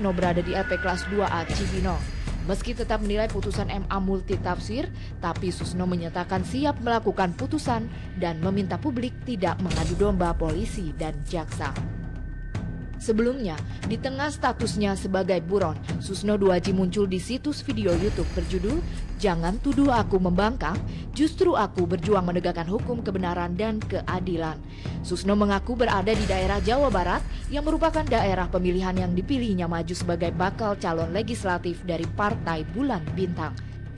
Susno berada di LP kelas 2A Cibinong. Meski tetap menilai putusan MA multitafsir, tapi Susno menyatakan siap melakukan putusan dan meminta publik tidak mengadu domba polisi dan jaksa. Sebelumnya, di tengah statusnya sebagai buron, Susno Duaji muncul di situs video YouTube berjudul "Jangan Tuduh Aku Membangkang, Justru Aku Berjuang Menegakkan Hukum Kebenaran dan Keadilan". Susno mengaku berada di daerah Jawa Barat yang merupakan daerah pemilihan yang dipilihnya maju sebagai bakal calon legislatif dari Partai Bulan Bintang.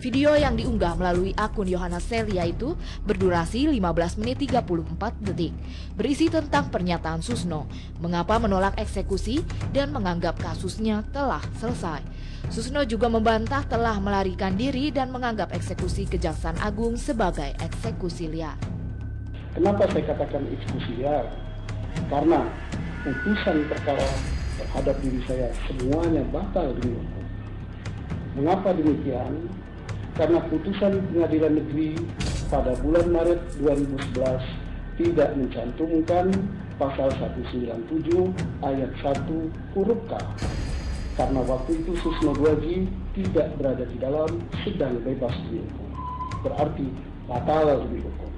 Video yang diunggah melalui akun Yohana Celia itu berdurasi 15 menit 34 detik. Berisi tentang pernyataan Susno, mengapa menolak eksekusi dan menganggap kasusnya telah selesai. Susno juga membantah telah melarikan diri dan menganggap eksekusi Kejaksaan Agung sebagai eksekusi liar. Kenapa saya katakan eksekusi liar? Karena putusan perkara terhadap diri saya semuanya batal demi hukum. Mengapa demikian? Karena putusan Pengadilan Negeri pada bulan Maret 2011 tidak mencantumkan pasal 197 ayat 1 huruf K. Karena waktu itu Susno Duaji tidak berada di dalam, sedang bebas demi hukum. Berarti batal demi hukum.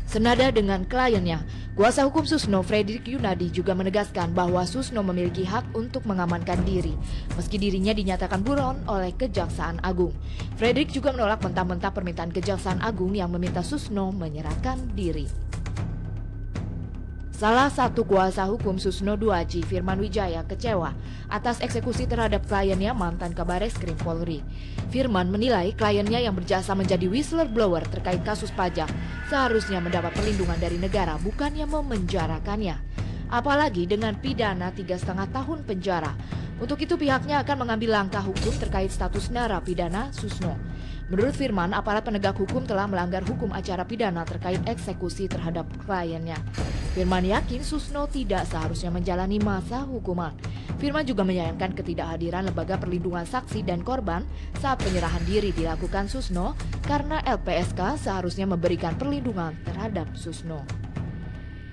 Senada dengan kliennya, kuasa hukum Susno Fredrik Yunadi juga menegaskan bahwa Susno memiliki hak untuk mengamankan diri, meski dirinya dinyatakan buron oleh Kejaksaan Agung. Fredrik juga menolak mentah-mentah permintaan Kejaksaan Agung yang meminta Susno menyerahkan diri. Salah satu kuasa hukum Susno Duaji, Firman Wijaya, kecewa atas eksekusi terhadap kliennya mantan Kabareskrim Polri. Firman menilai kliennya yang berjasa menjadi whistleblower terkait kasus pajak seharusnya mendapat perlindungan dari negara, bukannya memenjarakannya. Apalagi dengan pidana 3,5 tahun penjara. Untuk itu pihaknya akan mengambil langkah hukum terkait status narapidana Susno. Menurut Firman, aparat penegak hukum telah melanggar hukum acara pidana terkait eksekusi terhadap kliennya. Firman yakin Susno tidak seharusnya menjalani masa hukuman. Firman juga menyayangkan ketidakhadiran lembaga perlindungan saksi dan korban saat penyerahan diri dilakukan Susno karena LPSK seharusnya memberikan perlindungan terhadap Susno.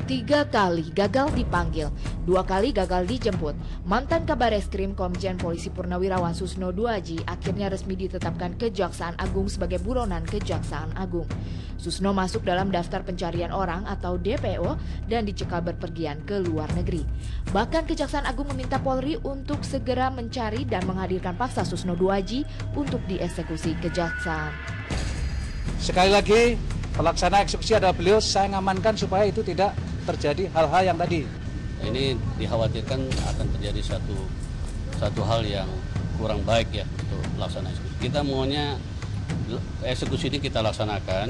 3 kali gagal dipanggil, 2 kali gagal dijemput. Mantan Kabareskrim Komjen Polisi Purnawirawan Susno Duaji akhirnya resmi ditetapkan Kejaksaan Agung sebagai buronan Kejaksaan Agung. Susno masuk dalam daftar pencarian orang atau DPO dan dicekal berpergian ke luar negeri. Bahkan Kejaksaan Agung meminta Polri untuk segera mencari dan menghadirkan paksa Susno Duaji untuk dieksekusi Kejaksaan. Sekali lagi, pelaksana eksekusi adalah beliau, saya ngamankan supaya itu tidak terjadi hal-hal yang tadi. Ini dikhawatirkan akan terjadi satu hal yang kurang baik ya untuk pelaksanaan eksekusi. Kita maunya eksekusi ini kita laksanakan,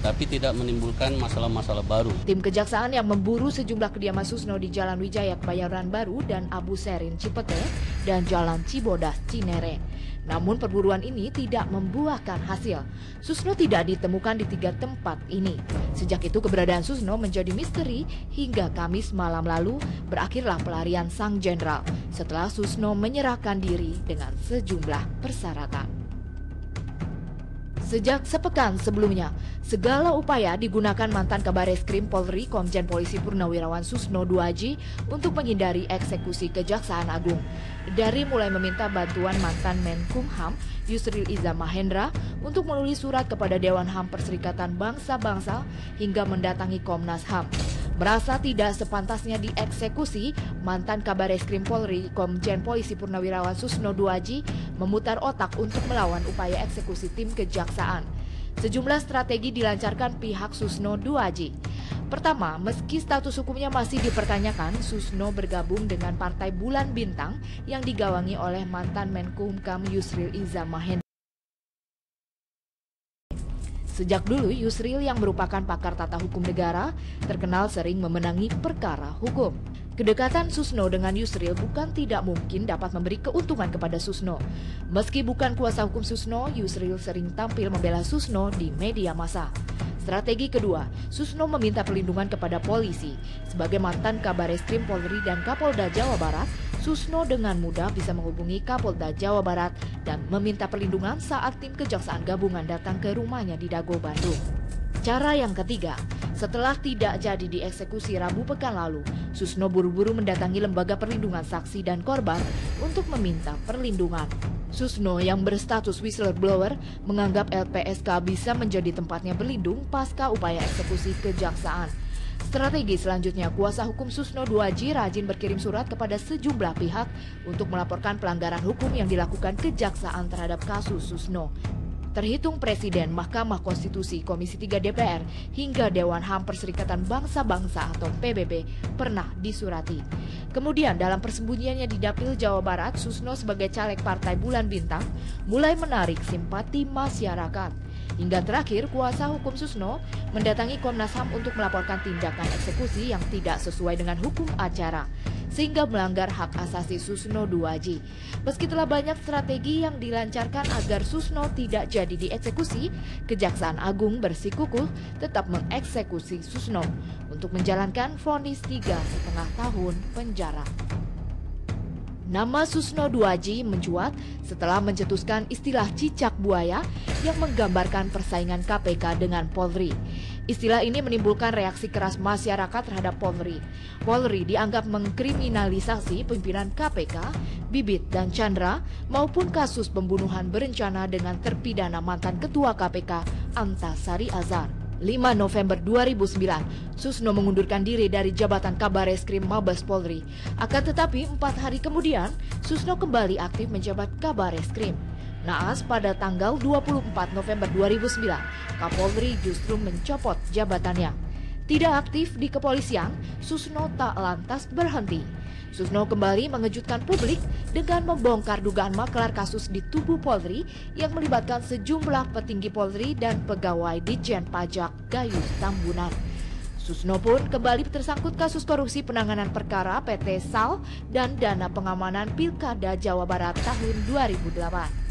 tapi tidak menimbulkan masalah-masalah baru. Tim kejaksaan yang memburu sejumlah kediaman Susno di Jalan Wijaya Kebayoran Baru dan Abu Serin Cipete dan Jalan Cibodas Cinere. Namun perburuan ini tidak membuahkan hasil. Susno tidak ditemukan di 3 tempat ini. Sejak itu keberadaan Susno menjadi misteri hingga Kamis malam lalu berakhirlah pelarian sang jenderal setelah Susno menyerahkan diri dengan sejumlah persyaratan. Sejak sepekan sebelumnya, segala upaya digunakan mantan Kabareskrim Polri Komjen Polisi Purnawirawan Susno Duaji untuk menghindari eksekusi Kejaksaan Agung. Dari mulai meminta bantuan mantan Menkumham Yusril Iza Mahendra untuk menulis surat kepada Dewan HAM Perserikatan Bangsa-Bangsa hingga mendatangi Komnas HAM. Merasa tidak sepantasnya dieksekusi, mantan Kabareskrim Polri Komjen Polisi Purnawirawan Susno Duaji memutar otak untuk melawan upaya eksekusi tim kejaksaan. Sejumlah strategi dilancarkan pihak Susno Duaji. Pertama, meski status hukumnya masih dipertanyakan, Susno bergabung dengan Partai Bulan Bintang yang digawangi oleh mantan Menkumham Yusril Iza Mahendra. Sejak dulu, Yusril yang merupakan pakar tata hukum negara terkenal sering memenangi perkara hukum. Kedekatan Susno dengan Yusril bukan tidak mungkin dapat memberi keuntungan kepada Susno. Meski bukan kuasa hukum Susno, Yusril sering tampil membela Susno di media massa. Strategi kedua, Susno meminta perlindungan kepada polisi. Sebagai mantan Kabareskrim Polri dan Kapolda Jawa Barat, Susno dengan mudah bisa menghubungi Kapolda Jawa Barat dan meminta perlindungan saat tim kejaksaan gabungan datang ke rumahnya di Dago, Bandung. Cara yang ketiga, setelah tidak jadi dieksekusi Rabu pekan lalu, Susno buru-buru mendatangi Lembaga Perlindungan Saksi dan Korban untuk meminta perlindungan. Susno yang berstatus whistleblower menganggap LPSK bisa menjadi tempatnya berlindung pasca upaya eksekusi kejaksaan. Strategi selanjutnya, kuasa hukum Susno 2J rajin berkirim surat kepada sejumlah pihak untuk melaporkan pelanggaran hukum yang dilakukan kejaksaan terhadap kasus Susno. Terhitung Presiden, Mahkamah Konstitusi, Komisi 3 DPR, hingga Dewan HAM Perserikatan Bangsa-Bangsa atau PBB pernah disurati. Kemudian dalam persembunyiannya di Dapil Jawa Barat, Susno sebagai caleg Partai Bulan Bintang mulai menarik simpati masyarakat. Hingga terakhir, kuasa hukum Susno mendatangi Komnas HAM untuk melaporkan tindakan eksekusi yang tidak sesuai dengan hukum acara, sehingga melanggar hak asasi Susno 2J. Meski telah banyak strategi yang dilancarkan agar Susno tidak jadi dieksekusi, Kejaksaan Agung bersikukuh tetap mengeksekusi Susno untuk menjalankan vonis 3,5 tahun penjara. Nama Susno 2J mencuat setelah mencetuskan istilah cicak buaya yang menggambarkan persaingan KPK dengan Polri. Istilah ini menimbulkan reaksi keras masyarakat terhadap Polri. Polri dianggap mengkriminalisasi pimpinan KPK, Bibit dan Chandra, maupun kasus pembunuhan berencana dengan terpidana mantan Ketua KPK Antasari Azhar. 5 November 2009, Susno mengundurkan diri dari jabatan Kabareskrim Mabes Polri. Akan tetapi 4 hari kemudian, Susno kembali aktif menjabat Kabareskrim. Naas pada tanggal 24 November 2009, Kapolri justru mencopot jabatannya. Tidak aktif di kepolisian, Susno tak lantas berhenti. Susno kembali mengejutkan publik dengan membongkar dugaan maklar kasus di tubuh Polri yang melibatkan sejumlah petinggi Polri dan pegawai Ditjen Pajak Gayus Tambunan. Susno pun kembali tersangkut kasus korupsi penanganan perkara PT SAL dan dana pengamanan Pilkada Jawa Barat tahun 2008.